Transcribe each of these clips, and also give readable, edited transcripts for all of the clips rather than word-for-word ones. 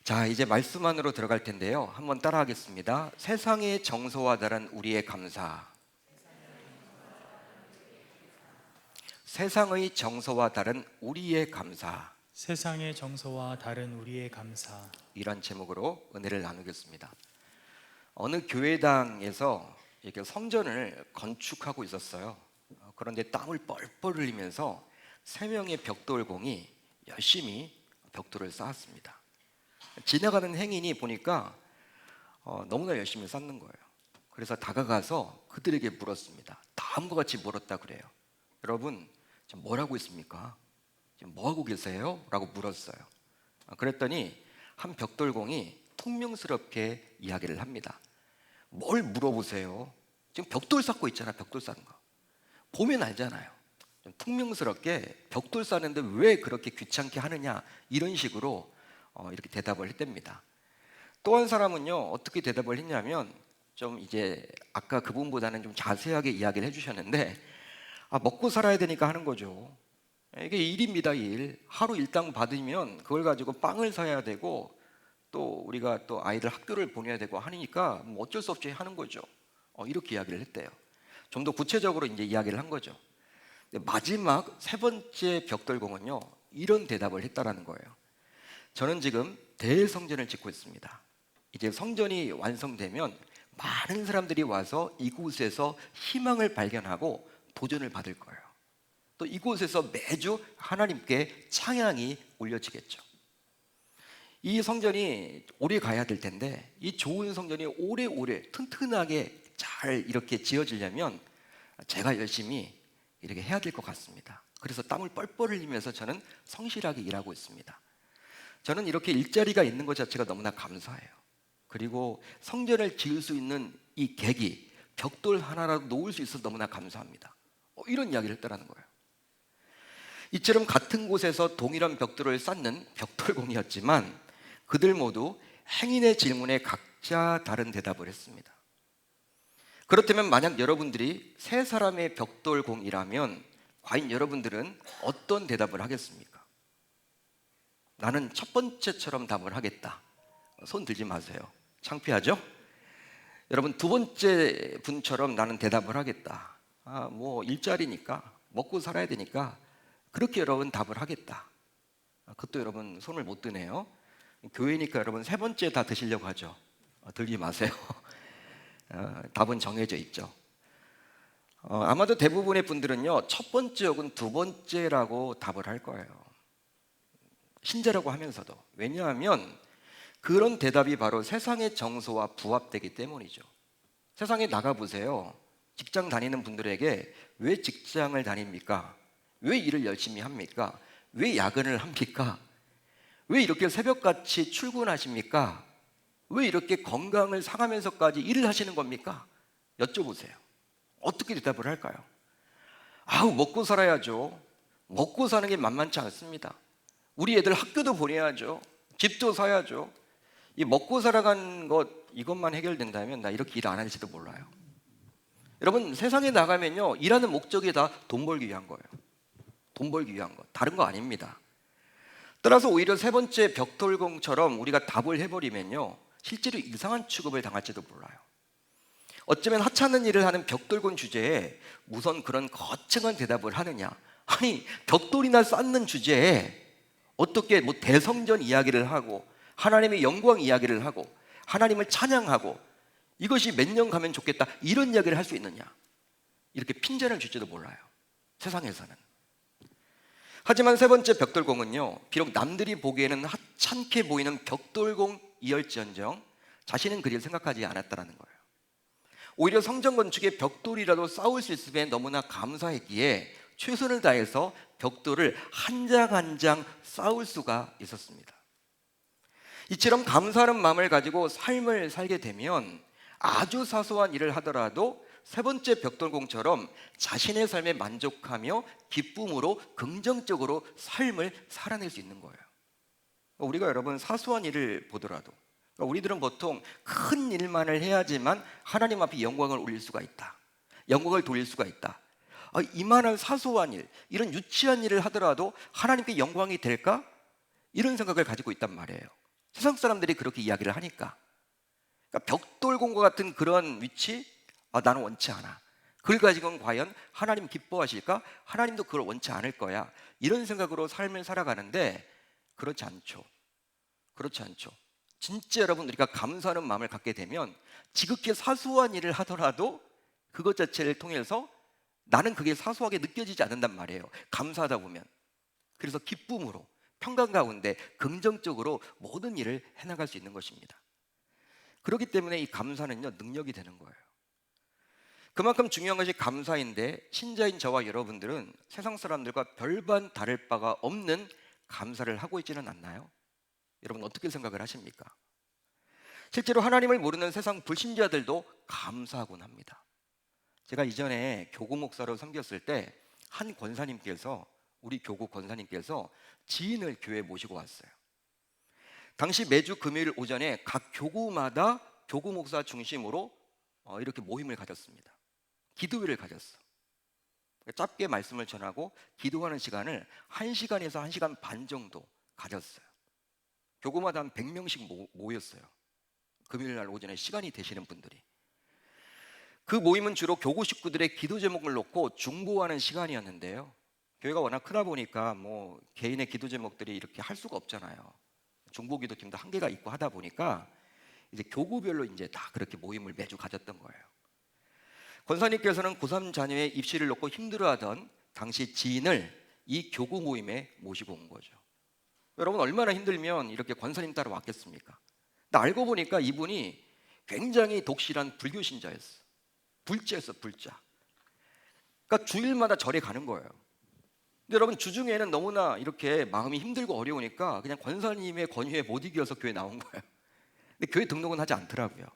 자, 이제 말씀 안으로 들어갈 텐데요. 한번 따라하겠습니다. 세상의 정서와 다른 우리의 감사. 세상의 정서와 다른 우리의 감사. 세상의 정서와 다른 우리의 감사. 이런 제목으로 은혜를 나누겠습니다. 어느 교회당에서 이렇게 성전을 건축하고 있었어요. 그런데 땀을 뻘뻘 흘리면서 3명의 벽돌공이 열심히 벽돌을 쌓았습니다. 지나가는 행인이 보니까 너무나 열심히 쌓는 거예요. 그래서 다가가서 그들에게 물었습니다. 다음과 같이 물었다 그래요. 여러분, 지금 뭘 하고 있습니까? 지금 뭐 하고 계세요? 라고 물었어요. 그랬더니 한 벽돌공이 퉁명스럽게 이야기를 합니다. 뭘 물어보세요? 지금 벽돌 쌓고 있잖아. 벽돌 쌓는 거 보면 알잖아요. 좀 퉁명스럽게 벽돌 쌓는데 왜 그렇게 귀찮게 하느냐, 이런 식으로 이렇게 대답을 했답니다. 또 한 사람은요, 어떻게 대답을 했냐면, 좀 이제 아까 그분보다는 좀 자세하게 이야기를 해주셨는데, 먹고 살아야 되니까 하는 거죠. 이게 일입니다. 일. 하루 일당 받으면 그걸 가지고 빵을 사야 되고, 또 우리가 또 아이들 학교를 보내야 되고 하니까 뭐 어쩔 수 없이 하는 거죠. 이렇게 이야기를 했대요. 좀 더 구체적으로 이제 이야기를 한 거죠. 마지막 3번째 벽돌공은요, 이런 대답을 했다라는 거예요. 저는 지금 대성전을 짓고 있습니다. 이제 성전이 완성되면 많은 사람들이 와서 이곳에서 희망을 발견하고 도전을 받을 거예요. 또 이곳에서 매주 하나님께 찬양이 올려지겠죠. 이 성전이 오래 가야 될 텐데, 이 좋은 성전이 오래오래 튼튼하게 잘 이렇게 지어지려면 제가 열심히 이렇게 해야 될 것 같습니다. 그래서 땀을 뻘뻘 흘리면서 저는 성실하게 일하고 있습니다. 저는 이렇게 일자리가 있는 것 자체가 너무나 감사해요. 그리고 성전을 지을 수 있는 이 계기, 벽돌 하나라도 놓을 수 있어서 너무나 감사합니다. 이런 이야기를 했다는 거예요. 이처럼 같은 곳에서 동일한 벽돌을 쌓는 벽돌공이었지만 그들 모두 행인의 질문에 각자 다른 대답을 했습니다. 그렇다면 만약 여러분들이 3사람의 벽돌공이라면 과연 여러분들은 어떤 대답을 하겠습니까? 나는 첫 번째처럼 답을 하겠다. 손 들지 마세요. 창피하죠? 여러분, 2번째 분처럼 나는 대답을 하겠다. 뭐 일자리니까, 먹고 살아야 되니까 그렇게 여러분 답을 하겠다. 그것도 여러분 손을 못 드네요. 교회니까 여러분 3번째 다 드시려고 하죠. 들지 마세요. 답은 정해져 있죠. 아마도 대부분의 분들은요, 첫 번째 혹은 2번째라고 답을 할 거예요. 신자라고 하면서도. 왜냐하면 그런 대답이 바로 세상의 정서와 부합되기 때문이죠. 세상에 나가보세요. 직장 다니는 분들에게 왜 직장을 다닙니까? 왜 일을 열심히 합니까? 왜 야근을 합니까? 왜 이렇게 새벽같이 출근하십니까? 왜 이렇게 건강을 상하면서까지 일을 하시는 겁니까? 여쭤보세요. 어떻게 대답을 할까요? 먹고 살아야죠. 먹고 사는 게 만만치 않습니다. 우리 애들 학교도 보내야죠. 집도 사야죠. 이 먹고 살아가는 것, 이것만 해결된다면 나 이렇게 일 안 할지도 몰라요. 여러분, 세상에 나가면요, 일하는 목적이 다 돈 벌기 위한 거예요. 돈 벌기 위한 것, 다른 거 아닙니다. 따라서 오히려 3번째 벽돌공처럼 우리가 답을 해버리면요, 실제로 이상한 취급을 당할지도 몰라요. 어쩌면 하찮은 일을 하는 벽돌공 주제에 무슨 그런 거창한 대답을 하느냐. 아니, 벽돌이나 쌓는 주제에 어떻게 뭐 대성전 이야기를 하고 하나님의 영광 이야기를 하고 하나님을 찬양하고 이것이 몇 년 가면 좋겠다, 이런 이야기를 할 수 있느냐. 이렇게 핀잔을 줄지도 몰라요, 세상에서는. 하지만 3번째 벽돌공은요, 비록 남들이 보기에는 하찮게 보이는 벽돌공이었지언정 자신은 그리 생각하지 않았다는 거예요. 오히려 성전 건축에 벽돌이라도 쌓을 수 있음에 너무나 감사했기에 최선을 다해서 벽돌을 한 장 한 장 쌓을 수가 있었습니다. 이처럼 감사하는 마음을 가지고 삶을 살게 되면 아주 사소한 일을 하더라도 3번째 벽돌공처럼 자신의 삶에 만족하며 기쁨으로 긍정적으로 삶을 살아낼 수 있는 거예요. 우리가 여러분 사소한 일을 보더라도 우리들은 보통 큰 일만을 해야지만 하나님 앞에 영광을 올릴 수가 있다, 영광을 돌릴 수가 있다. 이만한 사소한 일, 이런 유치한 일을 하더라도 하나님께 영광이 될까? 이런 생각을 가지고 있단 말이에요. 세상 사람들이 그렇게 이야기를 하니까. 그러니까 벽돌공과 같은 그런 위치, 나는 원치 않아. 그걸 가지고는 과연 하나님 기뻐하실까? 하나님도 그걸 원치 않을 거야. 이런 생각으로 삶을 살아가는데 그렇지 않죠. 그렇지 않죠. 진짜 여러분, 우리가 감사하는 마음을 갖게 되면 지극히 사소한 일을 하더라도 그것 자체를 통해서 나는 그게 사소하게 느껴지지 않는단 말이에요. 감사하다 보면. 그래서 기쁨으로 평강 가운데 긍정적으로 모든 일을 해나갈 수 있는 것입니다. 그렇기 때문에 이 감사는요, 능력이 되는 거예요. 그만큼 중요한 것이 감사인데, 신자인 저와 여러분들은 세상 사람들과 별반 다를 바가 없는 감사를 하고 있지는 않나요? 여러분 어떻게 생각을 하십니까? 실제로 하나님을 모르는 세상 불신자들도 감사하곤 합니다. 제가 이전에 교구 목사로 섬겼을 때 한 권사님께서, 우리 교구 권사님께서 지인을 교회에 모시고 왔어요. 당시 매주 금요일 오전에 각 교구마다 교구 목사 중심으로 이렇게 모임을 가졌습니다. 기도회를 가졌어. 짧게 말씀을 전하고 기도하는 시간을 1시간에서 1시간 반 정도 가졌어요. 교구마다 한 100명씩 모였어요. 금요일 날 오전에 시간이 되시는 분들이. 그 모임은 주로 교구 식구들의 기도 제목을 놓고 중보하는 시간이었는데요. 교회가 워낙 크다 보니까 뭐 개인의 기도 제목들이 이렇게 할 수가 없잖아요. 중보 기도팀도 한계가 있고 하다 보니까 이제 교구별로 이제 다 그렇게 모임을 매주 가졌던 거예요. 권사님께서는 고3 자녀의 입시를 놓고 힘들어하던 당시 지인을 이 교구 모임에 모시고 온 거죠. 여러분 얼마나 힘들면 이렇게 권사님 따라 왔겠습니까? 근데 알고 보니까 이분이 굉장히 독실한 불교 신자였어. 불자였어, 불자. 그러니까 주일마다 절에 가는 거예요. 근데 여러분 주중에는 너무나 이렇게 마음이 힘들고 어려우니까 그냥 권사님의 권유에 못 이겨서 교회 나온 거예요. 근데 교회 등록은 하지 않더라고요.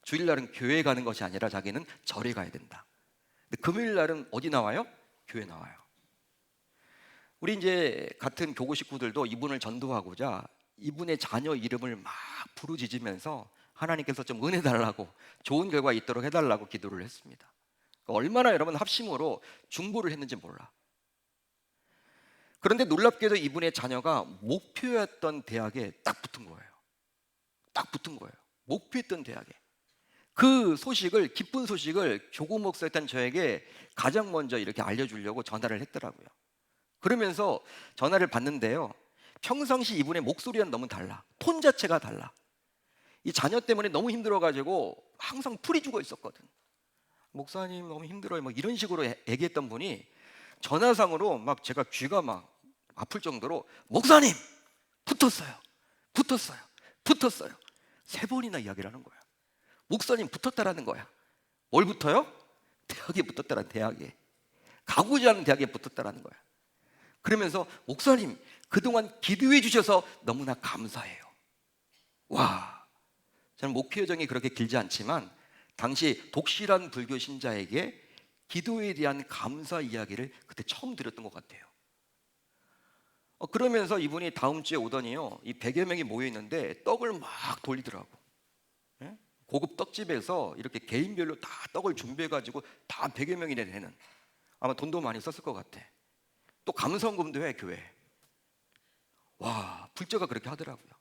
주일날은 교회 가는 것이 아니라 자기는 절에 가야 된다. 근데 금요일날은 어디 나와요? 교회 나와요. 우리 이제 같은 교구 식구들도 이분을 전도하고자 이분의 자녀 이름을 막 부르짖으면서 하나님께서 좀 은혜 달라고, 좋은 결과 있도록 해달라고 기도를 했습니다. 얼마나 여러분 합심으로 중보를 했는지 몰라. 그런데 놀랍게도 이분의 자녀가 목표였던 대학에 딱 붙은 거예요. 딱 붙은 거예요. 목표했던 대학에. 그 소식을, 기쁜 소식을 교구 목사였던 저에게 가장 먼저 이렇게 알려주려고 전화를 했더라고요. 그러면서 전화를 받는데요, 평상시 이분의 목소리와는 너무 달라. 톤 자체가 달라. 이 자녀 때문에 너무 힘들어가지고 항상 풀이 죽어 있었거든. 목사님 너무 힘들어요, 막 이런 식으로 얘기했던 분이 전화상으로 막 제가 귀가 막 아플 정도로 목사님 붙었어요, 붙었어요, 붙었어요 3번이나 이야기를 하는 거야. 목사님 붙었다라는 거야. 뭘 붙어요? 대학에 붙었다라는, 대학에. 가고자 하는 대학에 붙었다라는 거야. 그러면서 목사님 그동안 기도해 주셔서 너무나 감사해요. 와, 저는 목회 여정이 그렇게 길지 않지만 당시 독실한 불교 신자에게 기도에 대한 감사 이야기를 그때 처음 들었던 것 같아요. 그러면서 이분이 다음 주에 오더니요, 이 100여 명이 모여 있는데 떡을 막 돌리더라고. 예? 고급 떡집에서 이렇게 개인별로 다 떡을 준비해가지고 다 100여 명이 되는, 아마 돈도 많이 썼을 것 같아. 또 감사원금도 해, 교회. 와, 불자가 그렇게 하더라고요.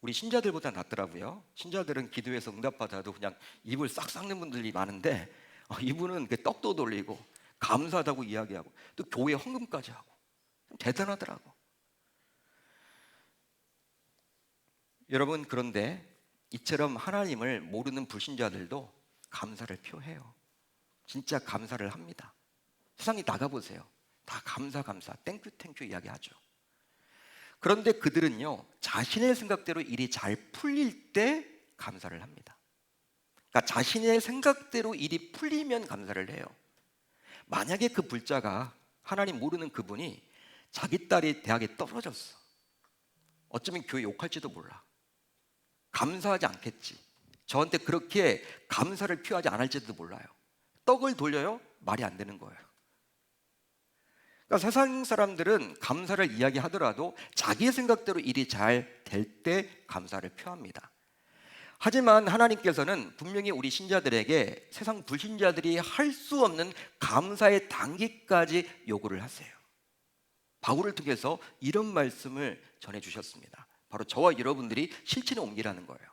우리 신자들보다 낫더라고요. 신자들은 기도해서 응답받아도 그냥 입을 싹 삭는 분들이 많은데 이분은 떡도 돌리고 감사하다고 이야기하고 또 교회 헌금까지 하고 대단하더라고. 여러분, 그런데 이처럼 하나님을 모르는 불신자들도 감사를 표해요. 진짜 감사를 합니다. 세상에 나가보세요. 다 감사, 땡큐 이야기하죠. 그런데 그들은요, 자신의 생각대로 일이 잘 풀릴 때 감사를 합니다. 그러니까 자신의 생각대로 일이 풀리면 감사를 해요. 만약에 그 불자가, 하나님 모르는 그분이 자기 딸이 대학에 떨어졌어. 어쩌면 교회 욕할지도 몰라. 감사하지 않겠지. 저한테 그렇게 감사를 표하지 않을지도 몰라요. 떡을 돌려요? 말이 안 되는 거예요. 그러니까 세상 사람들은 감사를 이야기하더라도 자기의 생각대로 일이 잘 될 때 감사를 표합니다. 하지만 하나님께서는 분명히 우리 신자들에게 세상 불신자들이 할 수 없는 감사의 단계까지 요구를 하세요. 바울을 통해서 이런 말씀을 전해주셨습니다. 바로 저와 여러분들이 실천에 옮기라는 거예요.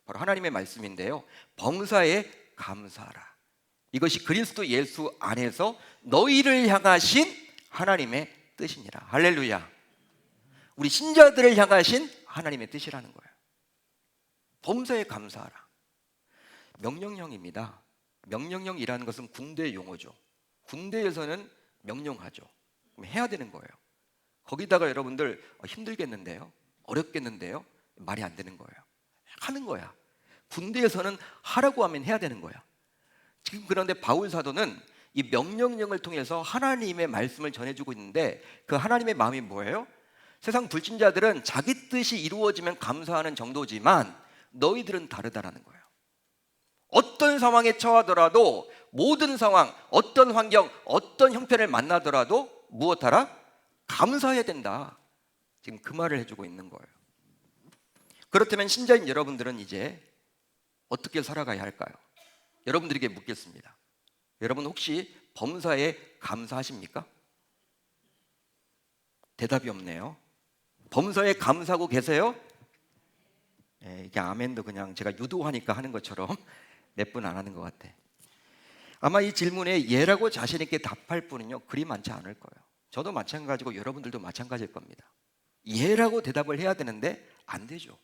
바로 하나님의 말씀인데요. 범사에 감사하라. 이것이 그리스도 예수 안에서 너희를 향하신 하나님의 뜻이니라. 할렐루야. 우리 신자들을 향하신 하나님의 뜻이라는 거예요. 범사에 감사하라. 명령형입니다. 명령형이라는 것은 군대 용어죠. 군대에서는 명령하죠. 그럼 해야 되는 거예요. 거기다가 여러분들 힘들겠는데요? 어렵겠는데요? 말이 안 되는 거예요. 하는 거야. 군대에서는 하라고 하면 해야 되는 거야. 지금 그런데 바울 사도는 이 명령령을 통해서 하나님의 말씀을 전해주고 있는데 그 하나님의 마음이 뭐예요? 세상 불신자들은 자기 뜻이 이루어지면 감사하는 정도지만 너희들은 다르다라는 거예요. 어떤 상황에 처하더라도 모든 상황, 어떤 환경, 어떤 형편을 만나더라도 무엇하라? 감사해야 된다. 지금 그 말을 해주고 있는 거예요. 그렇다면 신자인 여러분들은 이제 어떻게 살아가야 할까요? 여러분들에게 묻겠습니다. 여러분 혹시 범사에 감사하십니까? 대답이 없네요. 범사에 감사하고 계세요? 이게 아멘도 그냥 제가 유도하니까 하는 것처럼 몇 분 안 하는 것 같아. 아마 이 질문에 예라고 자신 있게 답할 분은요 그리 많지 않을 거예요. 저도 마찬가지고 여러분들도 마찬가지일 겁니다. 예라고 대답을 해야 되는데 안 되죠.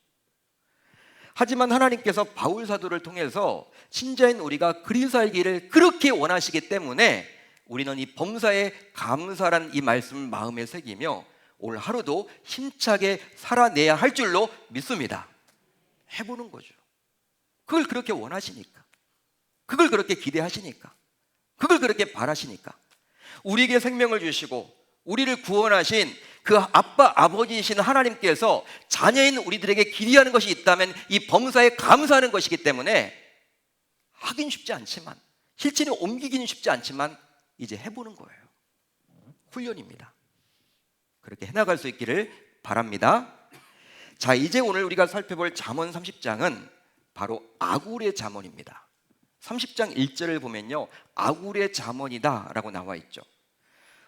하지만 하나님께서 바울 사도를 통해서 신자인 우리가 그리 살기를 그렇게 원하시기 때문에 우리는 이 범사에 감사란 이 말씀을 마음에 새기며 오늘 하루도 힘차게 살아내야 할 줄로 믿습니다. 해보는 거죠. 그걸 그렇게 원하시니까, 그걸 그렇게 기대하시니까, 그걸 그렇게 바라시니까 우리에게 생명을 주시고 우리를 구원하신 그 아빠 아버지이신 하나님께서 자녀인 우리들에게 기대하는 것이 있다면 이 범사에 감사하는 것이기 때문에 하긴 쉽지 않지만, 실천에 옮기기는 쉽지 않지만 이제 해보는 거예요. 훈련입니다. 그렇게 해나갈 수 있기를 바랍니다. 자, 이제 오늘 우리가 살펴볼 잠언 30장은 바로 아굴의 잠언입니다. 30장 1절을 보면요 아굴의 잠언이다 라고 나와 있죠.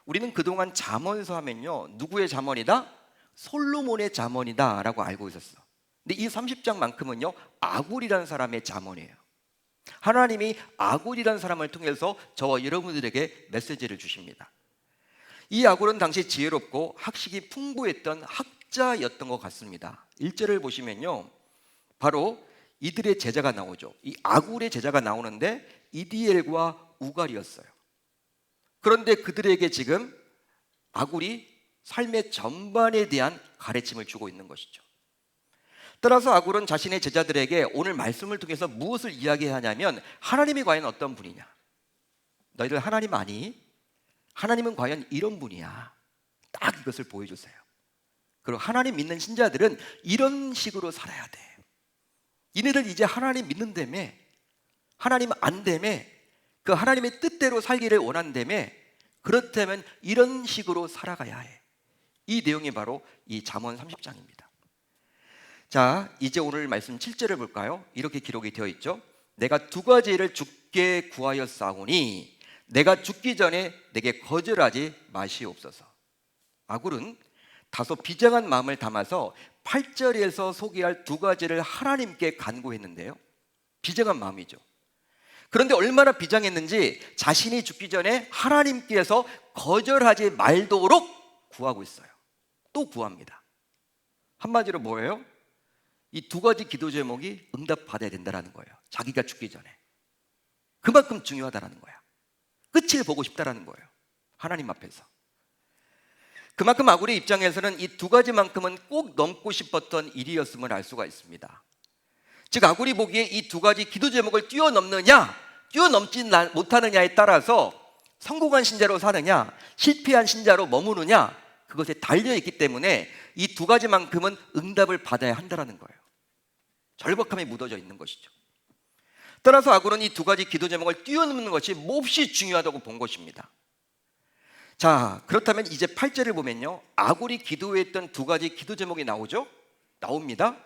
우리는 그동안 잠언서 하면요 누구의 잠언이다? 솔로몬의 잠언이다 라고 알고 있었어. 근데 이 30장만큼은요 아굴이라는 사람의 잠언이에요. 하나님이 아굴이라는 사람을 통해서 저와 여러분들에게 메시지를 주십니다. 이 아굴은 당시 지혜롭고 학식이 풍부했던 학자였던 것 같습니다. 1절을 보시면요 바로 이들의 제자가 나오죠. 이 아굴의 제자가 나오는데 이디엘과 우갈이었어요. 그런데 그들에게 지금 아굴이 삶의 전반에 대한 가르침을 주고 있는 것이죠. 따라서 아굴은 자신의 제자들에게 오늘 말씀을 통해서 무엇을 이야기하냐면 하나님이 과연 어떤 분이냐, 너희들 하나님 아니? 하나님은 과연 이런 분이야. 딱 이것을 보여주세요. 그리고 하나님 믿는 신자들은 이런 식으로 살아야 돼. 이네들 이제 하나님 믿는다며, 하나님 안다며, 그 하나님의 뜻대로 살기를 원한다며, 그렇다면 이런 식으로 살아가야 해. 이 내용이 바로 이 잠언 30장입니다. 자, 이제 오늘 말씀 7절을 볼까요? 이렇게 기록이 되어 있죠. 내가 두 가지를 주께 구하였사오니 내가 죽기 전에 내게 거절하지 마시옵소서. 아굴은 다소 비장한 마음을 담아서 8절에서 소개할 두 가지를 하나님께 간구했는데요 비장한 마음이죠. 그런데 얼마나 비장했는지 자신이 죽기 전에 하나님께서 거절하지 말도록 구하고 있어요. 또 구합니다. 한마디로 뭐예요? 이 두 가지 기도 제목이 응답받아야 된다는 거예요. 자기가 죽기 전에. 그만큼 중요하다는 거야. 끝을 보고 싶다는 거예요. 하나님 앞에서. 그만큼 아굴의 입장에서는 이 두 가지만큼은 꼭 넘고 싶었던 일이었음을 알 수가 있습니다. 즉 아굴이 보기에 이 두 가지 기도 제목을 뛰어넘느냐 뛰어넘지 못하느냐에 따라서 성공한 신자로 사느냐 실패한 신자로 머무느냐 그것에 달려있기 때문에 이 두 가지만큼은 응답을 받아야 한다는 거예요. 절박함이 묻어져 있는 것이죠. 따라서 아굴은 이 두 가지 기도 제목을 뛰어넘는 것이 몹시 중요하다고 본 것입니다. 자, 그렇다면 이제 8절을 보면요 아굴이 기도했던 두 가지 기도 제목이 나옵니다.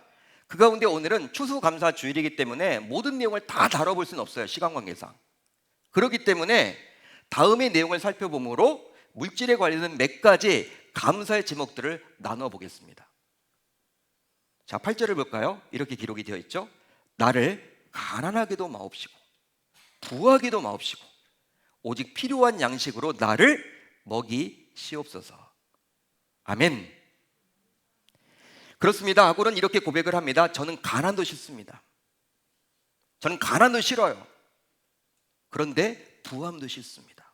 그 가운데 오늘은 추수감사 주일이기 때문에 모든 내용을 다 다뤄볼 수는 없어요. 시간 관계상. 그렇기 때문에 다음의 내용을 살펴보므로 물질에 관련된 몇 가지 감사의 제목들을 나눠 보겠습니다. 자, 8절을 볼까요? 이렇게 기록이 되어 있죠. 나를 가난하게도 마옵시고 부하게도 마옵시고 오직 필요한 양식으로 나를 먹이시옵소서. 아멘. 그렇습니다. 아굴은 이렇게 고백을 합니다. 저는 가난도 싫습니다. 저는 가난도 싫어요. 그런데 부함도 싫습니다.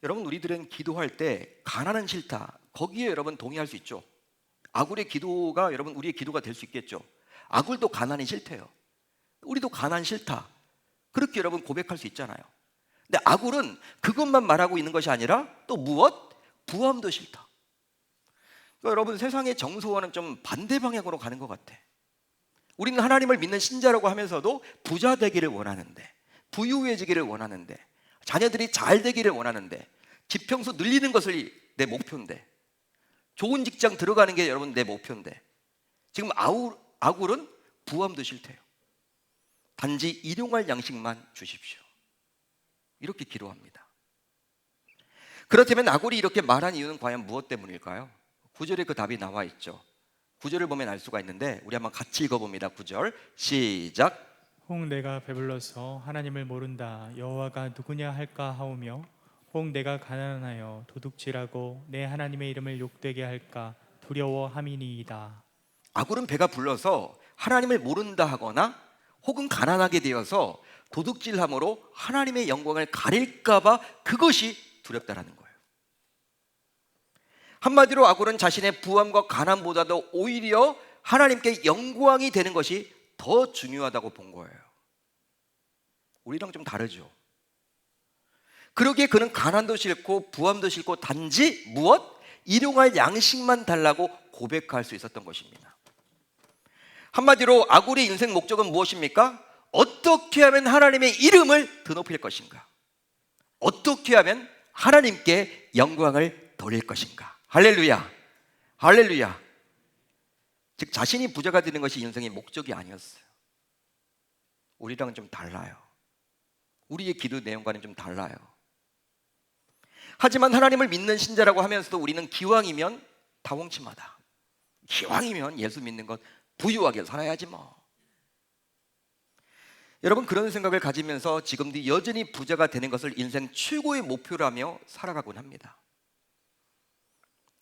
여러분, 우리들은 기도할 때 가난은 싫다, 거기에 여러분 동의할 수 있죠. 아굴의 기도가 여러분 우리의 기도가 될 수 있겠죠. 아굴도 가난이 싫대요. 우리도 가난 싫다, 그렇게 여러분 고백할 수 있잖아요. 근데 아굴은 그것만 말하고 있는 것이 아니라 또 무엇? 부함도 싫다. 그러니까 여러분, 세상의 정서와는 좀 반대 방향으로 가는 것 같아. 우리는 하나님을 믿는 신자라고 하면서도 부자 되기를 원하는데, 부유해지기를 원하는데, 자녀들이 잘 되기를 원하는데, 지평수 늘리는 것을 내 목표인데, 좋은 직장 들어가는 게 여러분 내 목표인데, 지금 아굴은 부함도 싫대요. 단지 일용할 양식만 주십시오, 이렇게 기도합니다. 그렇다면 아굴이 이렇게 말한 이유는 과연 무엇 때문일까요? 9절에 그 답이 나와 있죠. 9절을 보면 알 수가 있는데 우리 한번 같이 읽어봅니다. 9절 시작. 혹 내가 배불러서 하나님을 모른다 여호와가 누구냐 할까 하오며 혹 내가 가난하여 도둑질하고 내 하나님의 이름을 욕되게 할까 두려워함이니이다. 아굴은 배가 불러서 하나님을 모른다 하거나 혹은 가난하게 되어서 도둑질함으로 하나님의 영광을 가릴까 봐 그것이 두렵다라는 거예요. 한마디로 아굴은 자신의 부함과 가난보다도 오히려 하나님께 영광이 되는 것이 더 중요하다고 본 거예요. 우리랑 좀 다르죠. 그러기에 그는 가난도 싫고 부함도 싫고 단지 무엇? 일용할 양식만 달라고 고백할 수 있었던 것입니다. 한마디로 아굴의 인생 목적은 무엇입니까? 어떻게 하면 하나님의 이름을 드높일 것인가? 어떻게 하면 하나님께 영광을 돌릴 것인가? 할렐루야, 할렐루야. 즉 자신이 부자가 되는 것이 인생의 목적이 아니었어요. 우리랑은 좀 달라요. 우리의 기도 내용과는 좀 달라요. 하지만 하나님을 믿는 신자라고 하면서도 우리는 기왕이면 다홍침하다, 기왕이면 예수 믿는 것 부유하게 살아야지 뭐. 여러분, 그런 생각을 가지면서 지금도 여전히 부자가 되는 것을 인생 최고의 목표라며 살아가곤 합니다.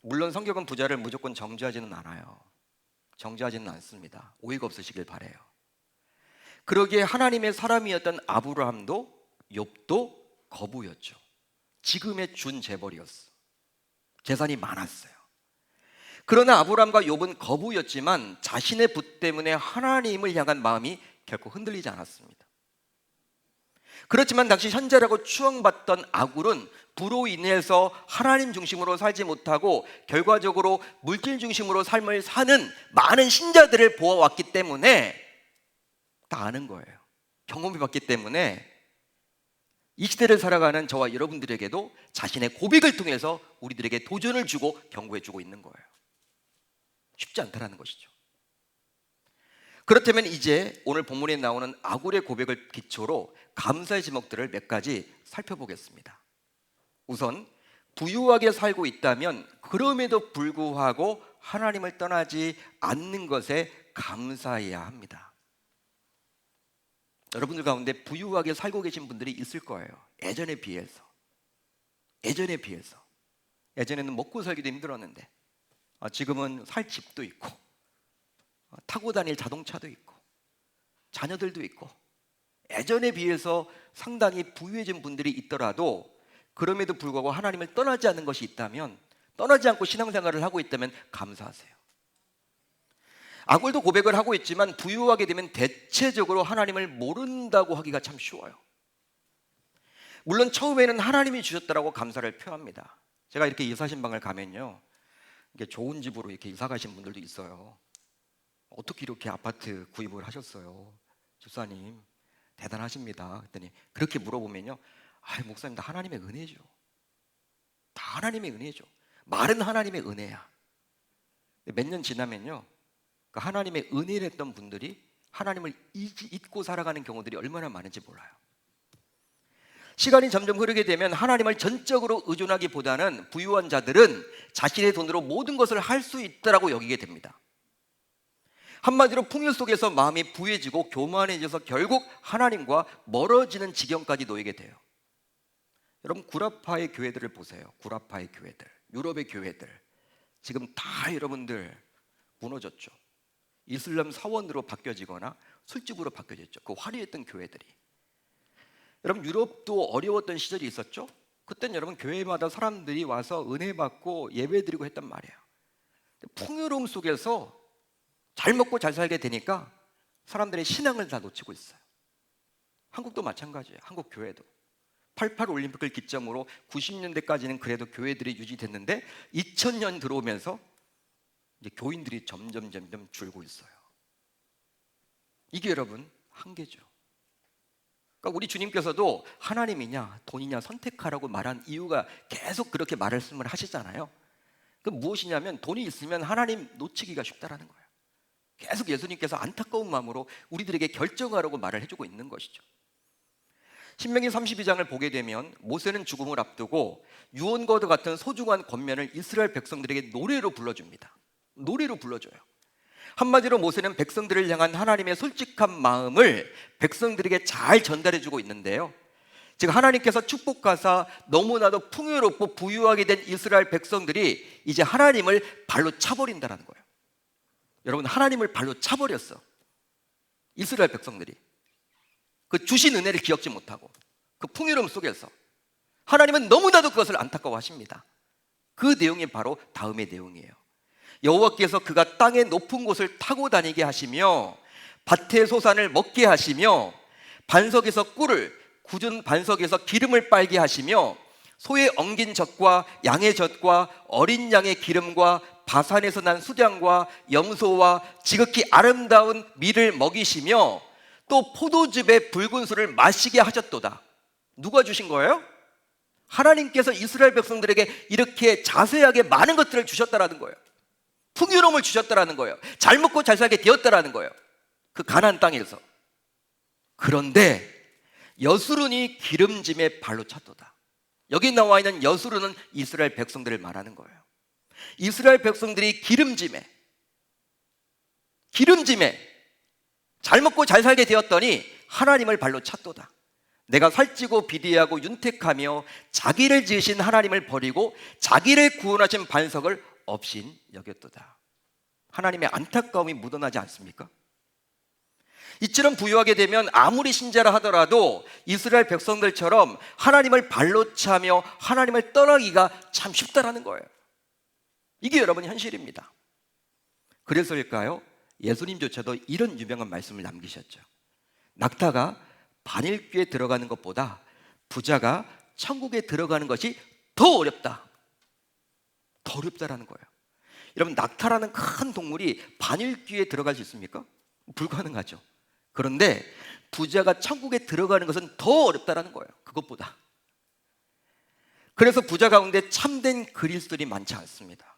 물론 성경은 부자를 무조건 정죄하지는 않아요. 정죄하지는 않습니다. 오해가 없으시길 바라요. 그러기에 하나님의 사람이었던 아브라함도 욥도 거부였죠. 지금의 준재벌이었어. 재산이 많았어요. 그러나 아브라함과 욥은 거부였지만 자신의 부 때문에 하나님을 향한 마음이 결코 흔들리지 않았습니다. 그렇지만 당시 현재라고 추앙받던 아굴은 부로 인해서 하나님 중심으로 살지 못하고 결과적으로 물질 중심으로 삶을 사는 많은 신자들을 보아왔기 때문에 다 아는 거예요. 경험해 봤기 때문에 이 시대를 살아가는 저와 여러분들에게도 자신의 고백을 통해서 우리들에게 도전을 주고 경고해 주고 있는 거예요. 쉽지 않다라는 것이죠. 그렇다면 이제 오늘 본문에 나오는 아굴의 고백을 기초로 감사의 제목들을 몇 가지 살펴보겠습니다. 우선 부유하게 살고 있다면 그럼에도 불구하고 하나님을 떠나지 않는 것에 감사해야 합니다. 여러분들 가운데 부유하게 살고 계신 분들이 있을 거예요. 예전에 비해서. 예전에는 먹고 살기도 힘들었는데 지금은 살 집도 있고 타고 다닐 자동차도 있고 자녀들도 있고 예전에 비해서 상당히 부유해진 분들이 있더라도 그럼에도 불구하고 하나님을 떠나지 않는 것이 있다면, 떠나지 않고 신앙생활을 하고 있다면 감사하세요. 아굴도 고백을 하고 있지만 부유하게 되면 대체적으로 하나님을 모른다고 하기가 참 쉬워요. 물론 처음에는 하나님이 주셨다라고 감사를 표합니다. 제가 이렇게 이사신방을 가면요, 이게 좋은 집으로 이렇게 이사 가신 분들도 있어요. 어떻게 이렇게 아파트 구입을 하셨어요? 집사님 대단하십니다. 그랬더니 그렇게 물어보면요, 목사님 다 하나님의 은혜죠. 다 하나님의 은혜죠. 말은 하나님의 은혜야. 몇 년 지나면요, 그 하나님의 은혜를 했던 분들이 하나님을 잊고 살아가는 경우들이 얼마나 많은지 몰라요. 시간이 점점 흐르게 되면 하나님을 전적으로 의존하기보다는 부유한 자들은 자신의 돈으로 모든 것을 할 수 있다라고 여기게 됩니다. 한마디로 풍요 속에서 마음이 부해지고 교만해져서 결국 하나님과 멀어지는 지경까지 놓이게 돼요. 여러분, 구라파의 교회들을 보세요. 구라파의 교회들, 유럽의 교회들, 지금 다 여러분들 무너졌죠. 이슬람 사원으로 바뀌어지거나 술집으로 바뀌어졌죠. 그 화려했던 교회들이. 여러분, 유럽도 어려웠던 시절이 있었죠. 그때는 여러분 교회마다 사람들이 와서 은혜 받고 예배 드리고 했단 말이에요. 풍요로움 속에서 잘 먹고 잘 살게 되니까 사람들의 신앙을 다 놓치고 있어요. 한국도 마찬가지예요. 한국 교회도 88 올림픽을 기점으로 90년대까지는 그래도 교회들이 유지됐는데 2000년 들어오면서 이제 교인들이 점점 줄고 있어요. 이게 여러분 한계죠. 그러니까 우리 주님께서도 하나님이냐 돈이냐 선택하라고 말한 이유가 계속 그렇게 말씀을 하시잖아요. 그 무엇이냐면 돈이 있으면 하나님 놓치기가 쉽다라는 거예요. 계속 예수님께서 안타까운 마음으로 우리들에게 결정하라고 말을 해주고 있는 것이죠. 신명기 32장을 보게 되면 모세는 죽음을 앞두고 유언과도 같은 소중한 권면을 이스라엘 백성들에게 노래로 불러줍니다. 노래로 불러줘요. 한마디로 모세는 백성들을 향한 하나님의 솔직한 마음을 백성들에게 잘 전달해주고 있는데요. 즉 하나님께서 축복하사 너무나도 풍요롭고 부유하게 된 이스라엘 백성들이 이제 하나님을 발로 차버린다는 거예요. 여러분, 하나님을 발로 차버렸어. 이스라엘 백성들이 그 주신 은혜를 기억지 못하고 그 풍요로움 속에서 하나님은 너무나도 그것을 안타까워하십니다. 그 내용이 바로 다음의 내용이에요. 여호와께서 그가 땅의 높은 곳을 타고 다니게 하시며 밭의 소산을 먹게 하시며 반석에서 꿀을 굳은 반석에서 기름을 빨게 하시며 소의 엉긴 젖과 양의 젖과 어린 양의 기름과 바산에서 난 수량과 염소와 지극히 아름다운 밀을 먹이시며 또 포도즙의 붉은 술을 마시게 하셨도다. 누가 주신 거예요? 하나님께서 이스라엘 백성들에게 이렇게 자세하게 많은 것들을 주셨다라는 거예요. 풍요로움을 주셨다라는 거예요. 잘 먹고 잘 살게 되었다라는 거예요. 그 가나안 땅에서. 그런데 여수론이 기름짐에 발로 찼도다. 여기 나와 있는 여수론은 이스라엘 백성들을 말하는 거예요. 이스라엘 백성들이 기름짐에 잘 먹고 잘 살게 되었더니 하나님을 발로 찼도다. 내가 살찌고 비대하고 윤택하며 자기를 지으신 하나님을 버리고 자기를 구원하신 반석을 없인 여겼도다. 하나님의 안타까움이 묻어나지 않습니까? 이처럼 부유하게 되면 아무리 신자라 하더라도 이스라엘 백성들처럼 하나님을 발로 차며 하나님을 떠나기가 참 쉽다라는 거예요. 이게 여러분 현실입니다. 그래서일까요? 예수님조차도 이런 유명한 말씀을 남기셨죠. 낙타가 바닐귀에 들어가는 것보다 부자가 천국에 들어가는 것이 더 어렵다. 더 어렵다라는 거예요. 여러분, 낙타라는 큰 동물이 바닐귀에 들어갈 수 있습니까? 불가능하죠. 그런데 부자가 천국에 들어가는 것은 더 어렵다라는 거예요. 그것보다. 그래서 부자 가운데 참된 그리스도인이 많지 않습니다.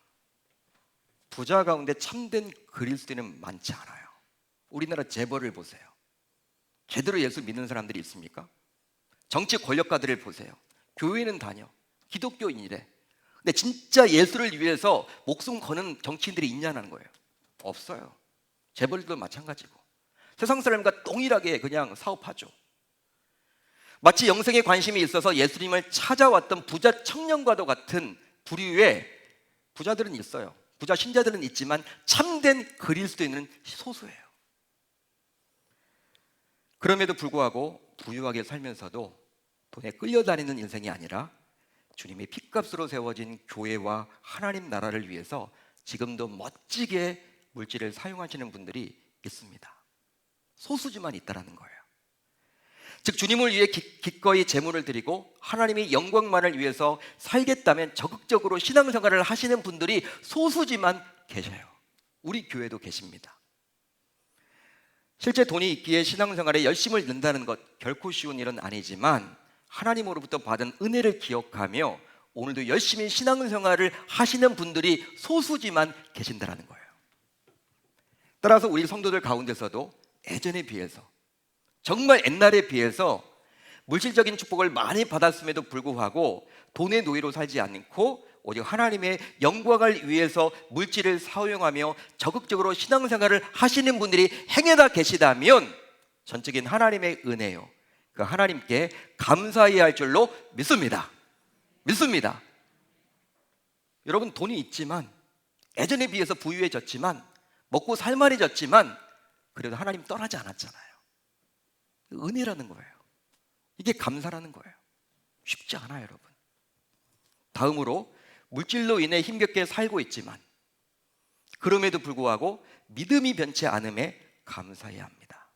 부자 가운데 참된 그리스도인은 많지 않아요. 우리나라 재벌을 보세요. 제대로 예수 믿는 사람들이 있습니까? 정치 권력가들을 보세요. 교회는 다녀. 기독교인이래. 근데 진짜 예수를 위해서 목숨 거는 정치인들이 있냐는 거예요. 없어요. 재벌도 마찬가지고 세상 사람과 동일하게 그냥 사업하죠. 마치 영생에 관심이 있어서 예수님을 찾아왔던 부자 청년과도 같은 부류의 부자들은 있어요. 부자 신자들은 있지만 참된 그리스도인은 소수예요. 그럼에도 불구하고 부유하게 살면서도 돈에 끌려다니는 인생이 아니라 주님의 핏값으로 세워진 교회와 하나님 나라를 위해서 지금도 멋지게 물질을 사용하시는 분들이 있습니다. 소수지만 있다라는 거예요. 즉 주님을 위해 기꺼이 제물을 드리고 하나님의 영광만을 위해서 살겠다면 적극적으로 신앙생활을 하시는 분들이 소수지만 계셔요. 우리 교회도 계십니다. 실제 돈이 있기에 신앙생활에 열심을 낸다는 것 결코 쉬운 일은 아니지만 하나님으로부터 받은 은혜를 기억하며 오늘도 열심히 신앙생활을 하시는 분들이 소수지만 계신다는 거예요. 따라서 우리 성도들 가운데서도 예전에 비해서 정말 옛날에 비해서 물질적인 축복을 많이 받았음에도 불구하고 돈의 노예로 살지 않고 오직 하나님의 영광을 위해서 물질을 사용하며 적극적으로 신앙생활을 하시는 분들이 행여나 계시다면 전적인 하나님의 은혜요, 그 하나님께 감사해야 할 줄로 믿습니다. 믿습니다. 여러분, 돈이 있지만, 예전에 비해서 부유해졌지만, 먹고 살만해졌지만, 그래도 하나님 떠나지 않았잖아요. 은혜라는 거예요. 이게 감사라는 거예요. 쉽지 않아요, 여러분. 다음으로, 물질로 인해 힘겹게 살고 있지만 그럼에도 불구하고 믿음이 변치 않음에 감사해야 합니다.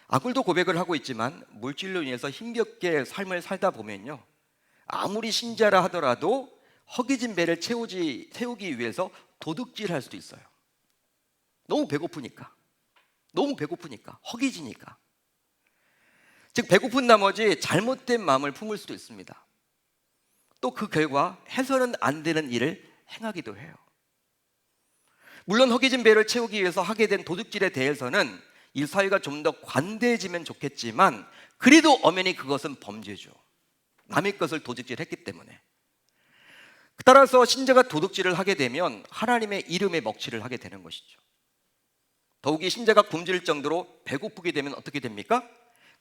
아굴도 고백을 하고 있지만 물질로 인해서 힘겹게 삶을 살다 보면요, 아무리 신자라 하더라도 허기진 배를 채우기 위해서 도둑질할 수도 있어요. 너무 배고프니까, 허기지니까. 즉 배고픈 나머지 잘못된 마음을 품을 수도 있습니다. 또 그 결과 해서는 안 되는 일을 행하기도 해요. 물론 허기진 배를 채우기 위해서 하게 된 도둑질에 대해서는 이 사회가 좀 더 관대해지면 좋겠지만 그래도 엄연히 그것은 범죄죠. 남의 것을 도둑질했기 때문에. 따라서 신자가 도둑질을 하게 되면 하나님의 이름에 먹칠을 하게 되는 것이죠. 더욱이 신자가 굶주릴 정도로 배고프게 되면 어떻게 됩니까?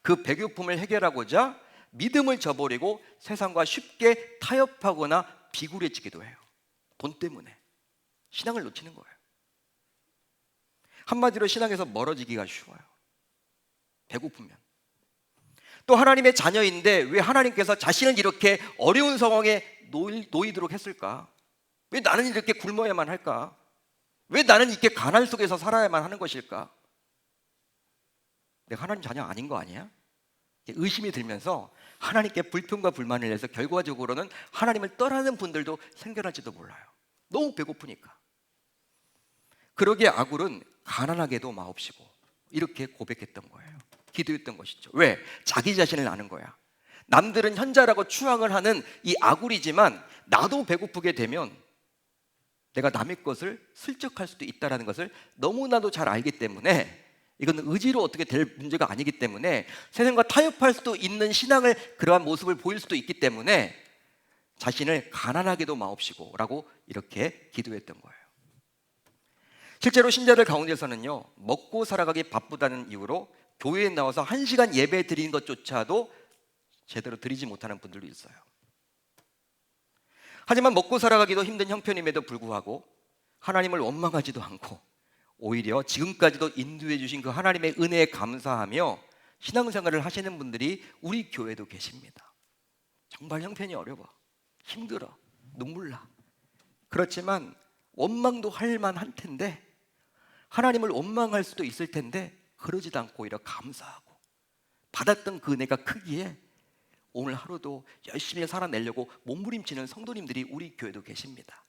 그 배고픔을 해결하고자 믿음을 저버리고 세상과 쉽게 타협하거나 비굴해지기도 해요. 돈 때문에 신앙을 놓치는 거예요. 한마디로 신앙에서 멀어지기가 쉬워요. 배고프면. 또 하나님의 자녀인데 왜 하나님께서 자신을 이렇게 어려운 상황에 놓이도록 했을까? 왜 나는 이렇게 굶어야만 할까? 왜 나는 이렇게 가난 속에서 살아야만 하는 것일까? 내가 하나님 자녀 아닌 거 아니야? 의심이 들면서 하나님께 불평과 불만을 내서 결과적으로는 하나님을 떠나는 분들도 생겨날지도 몰라요. 너무 배고프니까. 그러기에 아굴은 가난하게도 마옵시고 이렇게 고백했던 거예요. 기도했던 것이죠. 왜? 자기 자신을 아는 거야. 남들은 현자라고 추앙을 하는 이 아굴이지만 나도 배고프게 되면 내가 남의 것을 슬쩍할 수도 있다는 것을 너무나도 잘 알기 때문에, 이건 의지로 어떻게 될 문제가 아니기 때문에 세상과 타협할 수도 있는 신앙을, 그러한 모습을 보일 수도 있기 때문에 자신을 가난하게도 마옵시고 라고 이렇게 기도했던 거예요. 실제로 신자들 가운데서는요, 먹고 살아가기 바쁘다는 이유로 교회에 나와서 1시간 예배 드리는 것조차도 제대로 드리지 못하는 분들도 있어요. 하지만 먹고 살아가기도 힘든 형편임에도 불구하고 하나님을 원망하지도 않고 오히려 지금까지도 인도해 주신 그 하나님의 은혜에 감사하며 신앙생활을 하시는 분들이 우리 교회도 계십니다. 정말 형편이 어려워, 힘들어, 눈물 나. 그렇지만 원망도 할 만한 텐데, 하나님을 원망할 수도 있을 텐데 그러지도 않고 오히려 감사하고 받았던 그 은혜가 크기에 오늘 하루도 열심히 살아내려고 몸부림치는 성도님들이 우리 교회도 계십니다.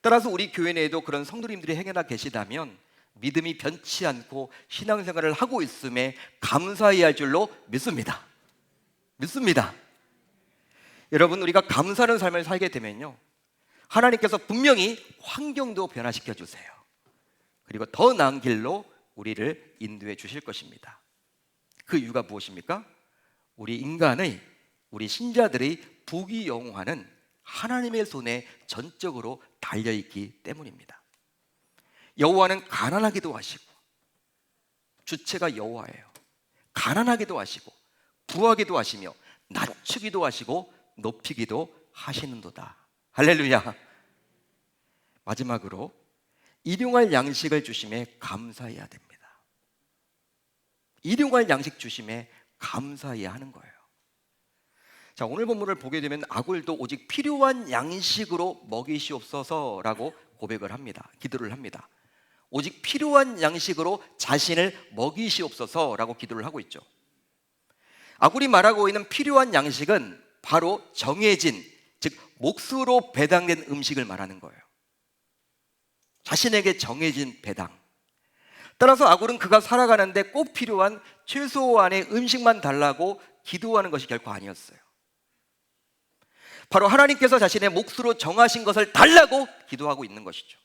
따라서 우리 교회 내에도 그런 성도님들이 행여나 계시다면 믿음이 변치 않고 신앙생활을 하고 있음에 감사해야 할 줄로 믿습니다. 믿습니다. 여러분, 우리가 감사하는 삶을 살게 되면요, 하나님께서 분명히 환경도 변화시켜 주세요. 그리고 더 나은 길로 우리를 인도해 주실 것입니다. 그 이유가 무엇입니까? 우리 신자들의 부귀영화는 하나님의 손에 전적으로 달려있기 때문입니다. 여호와는 가난하기도 하시고, 주체가 여호와예요. 가난하기도 하시고 부하기도 하시며 낮추기도 하시고 높이기도 하시는도다. 할렐루야. 마지막으로 일용할 양식을 주심에 감사해야 됩니다. 일용할 양식 주심에 감사해야 하는 거예요. 자, 오늘 본문을 보게 되면 아굴도 오직 필요한 양식으로 먹이시옵소서라고 고백을 합니다. 기도를 합니다. 오직 필요한 양식으로 자신을 먹이시옵소서라고 기도를 하고 있죠. 아굴이 말하고 있는 필요한 양식은 바로 정해진, 즉 몫으로 배당된 음식을 말하는 거예요. 자신에게 정해진 배당. 따라서 아굴은 그가 살아가는데 꼭 필요한 최소한의 음식만 달라고 기도하는 것이 결코 아니었어요. 바로 하나님께서 자신의 몫으로 정하신 것을 달라고 기도하고 있는 것이죠.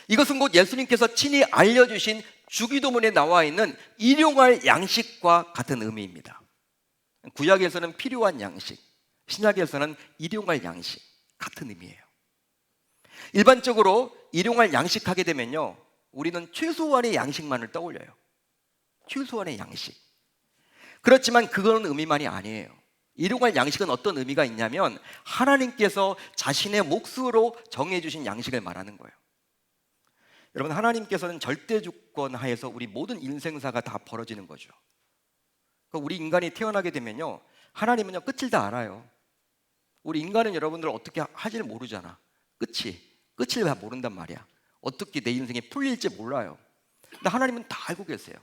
이것은 곧 예수님께서 친히 알려주신 주기도문에 나와 있는 일용할 양식과 같은 의미입니다. 구약에서는 필요한 양식, 신약에서는 일용할 양식, 같은 의미예요. 일반적으로 일용할 양식 하게 되면요, 우리는 최소한의 양식만을 떠올려요. 최소한의 양식. 그렇지만 그건 의미만이 아니에요. 일용할 양식은 어떤 의미가 있냐면 하나님께서 자신의 몫으로 정해주신 양식을 말하는 거예요. 여러분, 하나님께서는 절대 주권 하에서 우리 모든 인생사가 다 벌어지는 거죠. 그러니까 우리 인간이 태어나게 되면요, 하나님은요 끝을 다 알아요. 우리 인간은 여러분들 어떻게 하지를 모르잖아. 끝을 다 모른단 말이야. 어떻게 내 인생이 풀릴지 몰라요. 근데 하나님은 다 알고 계세요.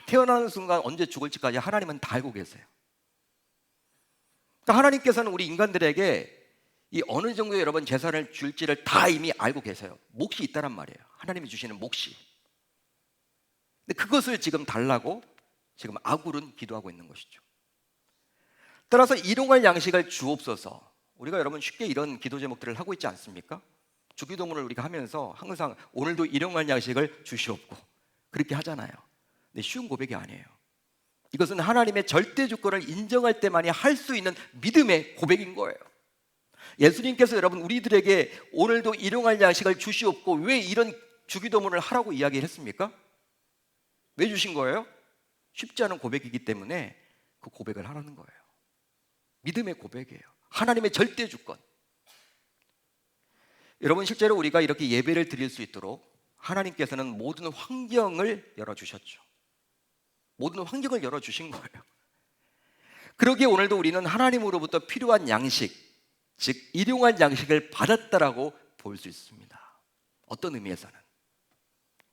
태어나는 순간 언제 죽을지까지 하나님은 다 알고 계세요. 그러니까 하나님께서는 우리 인간들에게 이 어느 정도의 여러분 재산을 줄지를 다 이미 알고 계세요. 몫이 있다란 말이에요. 하나님이 주시는 몫이. 근데 그것을 지금 달라고 지금 아굴은 기도하고 있는 것이죠. 따라서 일용할 양식을 주옵소서. 우리가 여러분 쉽게 이런 기도 제목들을 하고 있지 않습니까? 주기도문을 우리가 하면서 항상 오늘도 일용할 양식을 주시옵고 그렇게 하잖아요. 근데 쉬운 고백이 아니에요. 이것은 하나님의 절대 주권을 인정할 때만이 할 수 있는 믿음의 고백인 거예요. 예수님께서 여러분 우리들에게 오늘도 일용할 양식을 주시옵고 왜 이런 주기도문을 하라고 이야기를 했습니까? 왜 주신 거예요? 쉽지 않은 고백이기 때문에 그 고백을 하라는 거예요. 믿음의 고백이에요. 하나님의 절대 주권. 여러분, 실제로 우리가 이렇게 예배를 드릴 수 있도록 하나님께서는 모든 환경을 열어주셨죠. 모든 환경을 열어주신 거예요. 그러기에 오늘도 우리는 하나님으로부터 필요한 양식, 즉 일용할 양식을 받았다라고 볼 수 있습니다. 어떤 의미에서는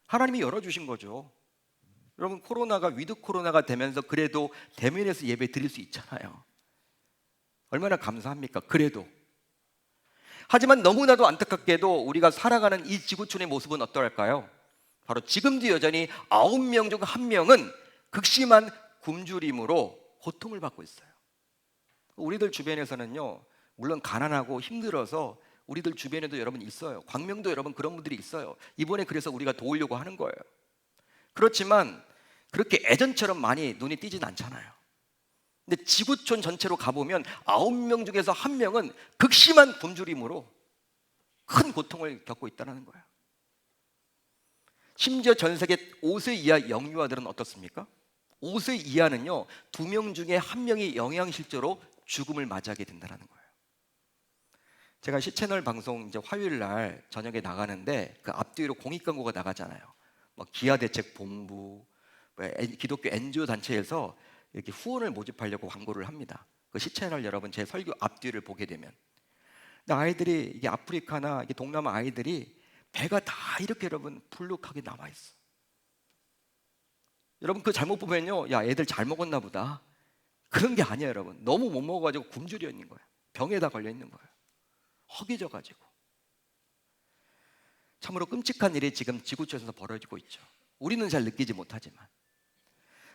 하나님이 열어주신 거죠. 여러분, 코로나가 위드 코로나가 되면서 그래도 대면에서 예배 드릴 수 있잖아요. 얼마나 감사합니까? 그래도. 하지만 너무나도 안타깝게도 우리가 살아가는 이 지구촌의 모습은 어떠할까요? 바로 지금도 여전히 9명 중 1명은 극심한 굶주림으로 고통을 받고 있어요. 우리들 주변에서는요, 물론 가난하고 힘들어서 우리들 주변에도 여러분 있어요. 광명도 여러분 그런 분들이 있어요. 이번에 그래서 우리가 도우려고 하는 거예요. 그렇지만 그렇게 예전처럼 많이 눈이 띄진 않잖아요. 근데 지구촌 전체로 가보면 9명 중에서 1명은 극심한 굶주림으로 큰 고통을 겪고 있다는 거예요. 심지어 전 세계 5세 이하 영유아들은 어떻습니까? 5세 이하는요 2명 중에 1명이 영양실조로 죽음을 맞이하게 된다는 거예요. 제가 시채널 방송 이제 화요일 날 저녁에 나가는데 그 앞뒤로 공익 광고가 나가잖아요. 뭐 기아대책본부, 기독교 NGO 단체에서 이렇게 후원을 모집하려고 광고를 합니다. 그 시채널 여러분 제 설교 앞뒤를 보게 되면, 근데 아이들이 이게 아프리카나 이게 동남아 아이들이 배가 다 이렇게 여러분 불룩하게 남아 있어. 여러분 그 잘못 보면요, 야 애들 잘 먹었나 보다. 그런 게 아니에요, 여러분. 너무 못 먹어가지고 굶주려 있는 거예요. 병에다 걸려 있는 거예요. 허기져가지고. 참으로 끔찍한 일이 지금 지구촌에서 벌어지고 있죠. 우리는 잘 느끼지 못하지만.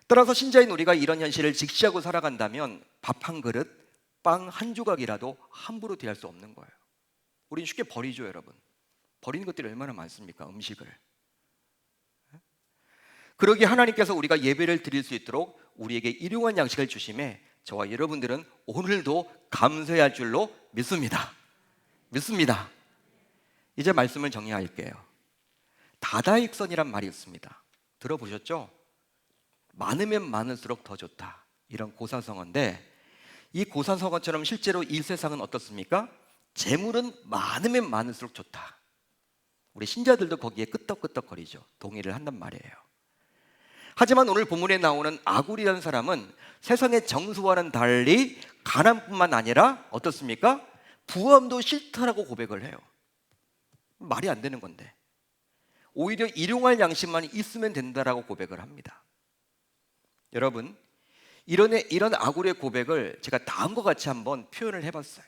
따라서 신자인 우리가 이런 현실을 직시하고 살아간다면 밥 한 그릇, 빵 한 조각이라도 함부로 대할 수 없는 거예요. 우린 쉽게 버리죠, 여러분. 버리는 것들이 얼마나 많습니까? 음식을. 그러기에 하나님께서 우리가 예배를 드릴 수 있도록 우리에게 일용할 양식을 주심에 저와 여러분들은 오늘도 감사해야 할 줄로 믿습니다. 이제 말씀을 정리할게요. 다다익선이란 말이 있습니다. 들어보셨죠? 많으면 많을수록 더 좋다, 이런 고사성어인데, 이 고사성어처럼 실제로 이 세상은 어떻습니까? 재물은 많으면 많을수록 좋다. 우리 신자들도 거기에 끄떡끄떡거리죠. 동의를 한단 말이에요. 하지만 오늘 본문에 나오는 아굴이라는 사람은 세상의 정수와는 달리 가난뿐만 아니라 어떻습니까? 부함도 싫다라고 고백을 해요. 말이 안 되는 건데 오히려 일용할 양식만 있으면 된다라고 고백을 합니다. 여러분, 이런 아굴의 고백을 제가 다음과 같이 한번 표현을 해봤어요.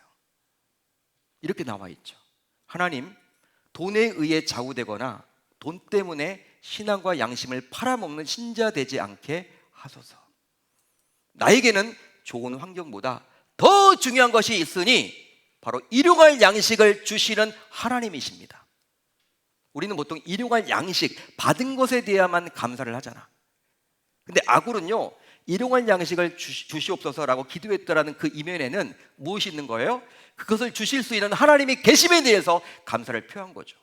이렇게 나와 있죠. 하나님, 돈에 의해 좌우되거나 돈 때문에 신앙과 양심을 팔아먹는 신자 되지 않게 하소서. 나에게는 좋은 환경보다 더 중요한 것이 있으니 바로 일용할 양식을 주시는 하나님이십니다. 우리는 보통 일용할 양식 받은 것에 대해야만 감사를 하잖아. 근데 아굴은요, 일용할 양식을 주시옵소서라고 기도했더라는 그 이면에는 무엇이 있는 거예요? 그것을 주실 수 있는 하나님의 계심에 대해서 감사를 표한 거죠.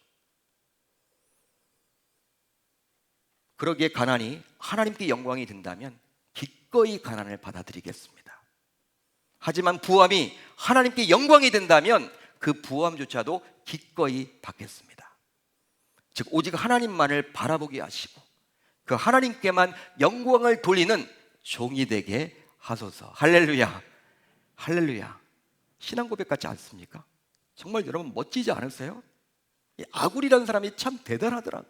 그러기에 가난이 하나님께 영광이 된다면 기꺼이 가난을 받아들이겠습니다. 하지만 부함이 하나님께 영광이 된다면 그 부함조차도 기꺼이 받겠습니다. 즉 오직 하나님만을 바라보게 하시고 그 하나님께만 영광을 돌리는 종이 되게 하소서. 할렐루야, 할렐루야. 신앙 고백 같지 않습니까? 정말 여러분 멋지지 않으세요? 이 아굴이라는 사람이 참 대단하더라고.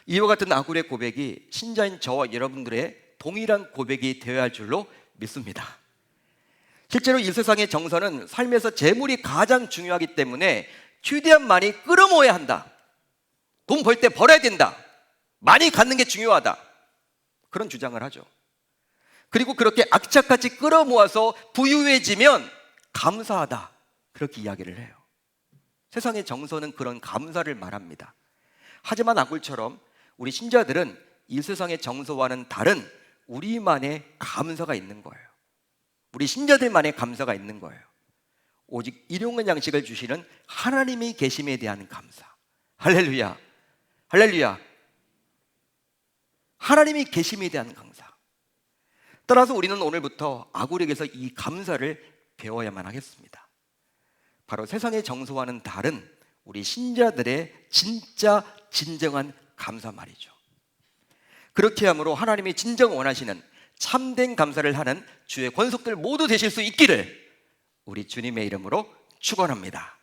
이와 같은 아굴의 고백이 신자인 저와 여러분들의 동일한 고백이 되어야 할 줄로 믿습니다. 실제로 이 세상의 정서는 삶에서 재물이 가장 중요하기 때문에 최대한 많이 끌어모아야 한다. 돈 벌 때 벌어야 된다. 많이 갖는 게 중요하다. 그런 주장을 하죠. 그리고 그렇게 악착같이 끌어모아서 부유해지면 감사하다. 그렇게 이야기를 해요. 세상의 정서는 그런 감사를 말합니다. 하지만 아굴처럼 우리 신자들은 이 세상의 정서와는 다른 우리만의 감사가 있는 거예요. 우리 신자들만의 감사가 있는 거예요. 오직 일용할 양식을 주시는 하나님이 계심에 대한 감사. 할렐루야, 할렐루야. 하나님이 계심에 대한 감사. 따라서 우리는 오늘부터 아굴에게서 이 감사를 배워야만 하겠습니다. 바로 세상의 정서와는 다른 우리 신자들의 진짜 진정한 감사 말이죠. 그렇게 함으로 하나님이 진정 원하시는 참된 감사를 하는 주의 권속들 모두 되실 수 있기를 우리 주님의 이름으로 축원합니다.